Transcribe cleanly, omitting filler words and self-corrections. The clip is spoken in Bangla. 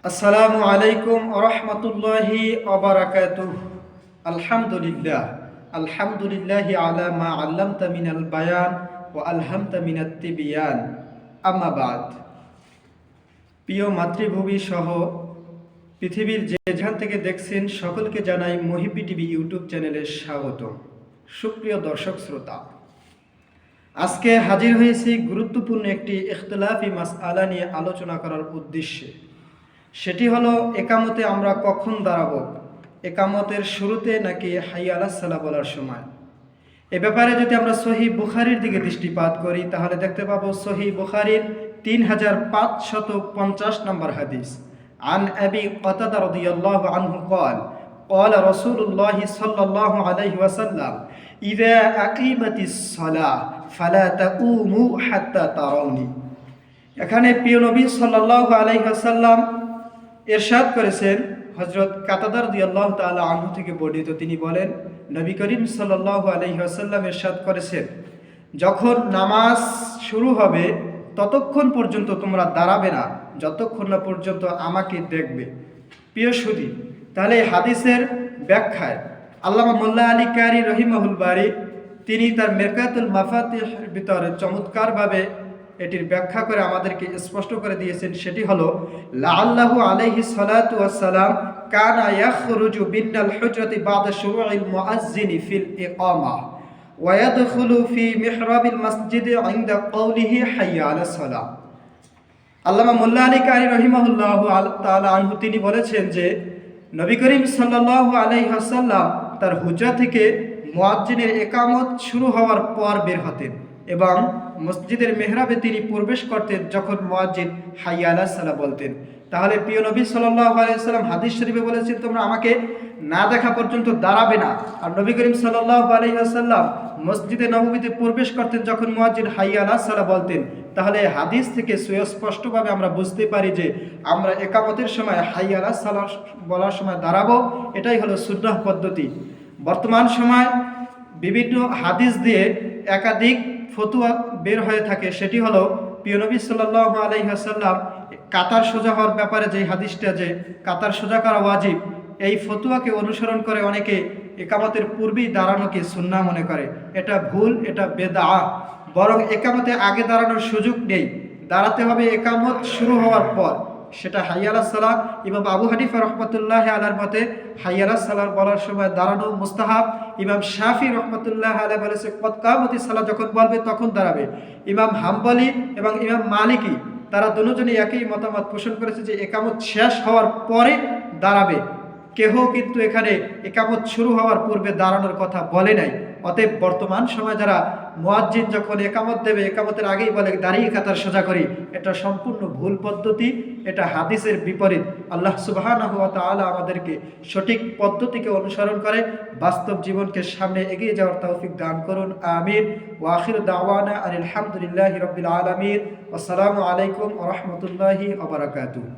আসসালামু আলাইকুম ওরহমতুল্লাহি ওবারাকাতুহ। আলহামদুলিল্লাহ আলহামদুলিল্লাহি আলা মা আল্লামতা মিনাল বায়ান ওয়া আলহামতা মিনাত তিবিয়ান। আম্মা বাদ। প্রিয় মাতৃভূমি সহ পৃথিবীর যেখান থেকে দেখছেন সকলকে জানাই মহিপি টিভি ইউটিউব চ্যানেলে স্বাগত। সুপ্রিয় দর্শক শ্রোতা, আজকে হাজির হয়েছি গুরুত্বপূর্ণ একটি ইখতিলাফি মাসআলা নিয়ে আলোচনা করার উদ্দেশ্যে। সেটি হলো, একামতে আমরা কখন দাঁড়াবো? একামতের শুরুতে নাকি হাইয়া আলাস সালাহ বলার সময়? এ ব্যাপারে যদি আমরা সহিহ বুখারীর দিকে দৃষ্টিপাত করি তাহলে দেখতে পাবো সহিহ বুখারীর 3550 নম্বর হাদিস। আন আবি কাতাদা রাদিয়াল্লাহু আনহু قال قال رسول الله صلى الله عليه وسلم إذا أقيمت الصلاة فلا تقوموا حتى تروني। এখানে প্রিয় নবী সাল্লাল্লাহু আলাইহি ওয়াসাল্লাম ইরশাদ করেছেন, হযরত কাতাদা রাদিয়াল্লাহু তাআলা আনহু থেকে বর্ণিত, তিনি বলেন, নবী করিম সাল্লাল্লাহু আলাইহি ওয়াসাল্লাম ইরশাদ করেছেন, যখন নামাজ শুরু হবে ততক্ষণ পর্যন্ত তোমরা দাঁড়াবে না যতক্ষণ না পর্যন্ত আমাকে দেখবে। প্রিয় সুধী, তাহলে এই হাদিসের ব্যাখ্যায় আল্লামা মোল্লা আলী কারি রহিমাহুল বারি তিনি তার মেরকাতুল মাফাতিহের ভিতরে চমৎকারভাবে এটির ব্যাখ্যা করে আমাদেরকে স্পষ্ট করে দিয়েছেন। সেটি হলো, লাআল্লাহু আলাইহি সালাতু ওয়াসসালাম কানা ইয়াখরুজু বিনাল হুজরাতি বাদা শুরুইল মুআজ্জিনি ফিল ইকামা ওয়া ইয়াদখুলু ফি মিহরাবিল মসজিদি ইনদা কওলিহি হাইয়া আলাস সালাহ। আল্লামা মোল্লা আলী কারি রহিমাহুল্লাহু তাআলা আনহু তিনি বলেছেন যে নবী করিম সাল্লাল্লাহু আলাইহি ওয়াসাল্লাম তার হুজরা থেকে মুয়াজ্জিনের ইকামত শুরু হওয়ার পর বের হতেন এবং মসজিদের মেহরাবে তিনি প্রবেশ করতেন যখন মুয়াজ্জিন হাইয়া আলাস সালাহ বলতেন। তাহলে প্রিয় নবী সাল্লাল্লাহু আলাইহি ওয়াসাল্লাম হাদিস শরীফে বলেছেন, তোমরা আমাকে না দেখা পর্যন্ত দাঁড়াবে না। আর নবী করিম সাল্লাল্লাহু আলাইহি ওয়াসাল্লাম মসজিদে নববীতে প্রবেশ করতেন যখন মুয়াজ্জিন হাইয়া আলাস সালাহ বলতেন। তাহলে হাদিস থেকে সুস্পষ্টভাবে আমরা বুঝতে পারি যে আমরা একামতের সময় হাইয়া আলাস সালাহ বলার সময় দাঁড়াবো, এটাই হলো সুন্নাহ পদ্ধতি। বর্তমান সময় বিভিন্ন হাদিস দিয়ে একাধিক ফতুয়া বের হয়ে থাকে। সেটি হলো, প্রিয় নবী সাল্লাল্লাহু আলাইহি ওয়াসাল্লাম কাতার সোজা হওয়ার ব্যাপারে যে হাদিসটা, যে কাতার সোজা করা ওয়াজিব, এই ফতুয়াকে অনুসরণ করে অনেকে একামতের পূর্বেই দাঁড়ানোকে সুন্নাহ মনে করে। এটা ভুল, এটা বেদআহ। বরং একামতে আগে দাঁড়ানোর সুযোগ নেই, দাঁড়াতে হবে একামত শুরু হওয়ার পর। সেটা হাইয়া আলাস সালাহ। ইমাম আবু হানিফা রহমতুল্লাহি আলাইহির মতে হাইয়া আলাস সালাহ বলার সময় দাঁড়ানো মুস্তাহাব। ইমাম শাফি রহমতুল্লাহি আলাইহি বলেছে কদ কামাতিস সালাহ, যখন বলবে তখন দাঁড়াবে। ইমাম হাম্বলি এবং ইমাম মালিকি তারা দুজনই একই মতামত পোষণ করেছে যে একামত শেষ হওয়ার পরে দাঁড়াবে। কেহ কিন্তু এখানে একামত শুরু হওয়ার পূর্বে দাঁড়ানোর কথা বলে নাই। অতএব বর্তমান সময় যারা মুয়াজ্জিন যখন একামত দেবে একামতের আগেই বলে দাঁড়িয়ে কাতার সোজা করি, এটা সম্পূর্ণ ভুল পদ্ধতি, এটা হাদিসের বিপরীত। আল্লাহ সুবহানাহু ওয়া তাআলা আমাদেরকে সঠিক পদ্ধতিকে অনুসরণ করে বাস্তব জীবনকে সামনে এগিয়ে যাওয়ার তৌফিক দান করুন, আমিন। ওয়া আখিরু দাওয়ানা আলহামদুলিল্লাহি রাব্বিল আলামিন। আসসালামু আলাইকুম ওয়া রাহমাতুল্লাহি ওয়া বারাকাতুহু।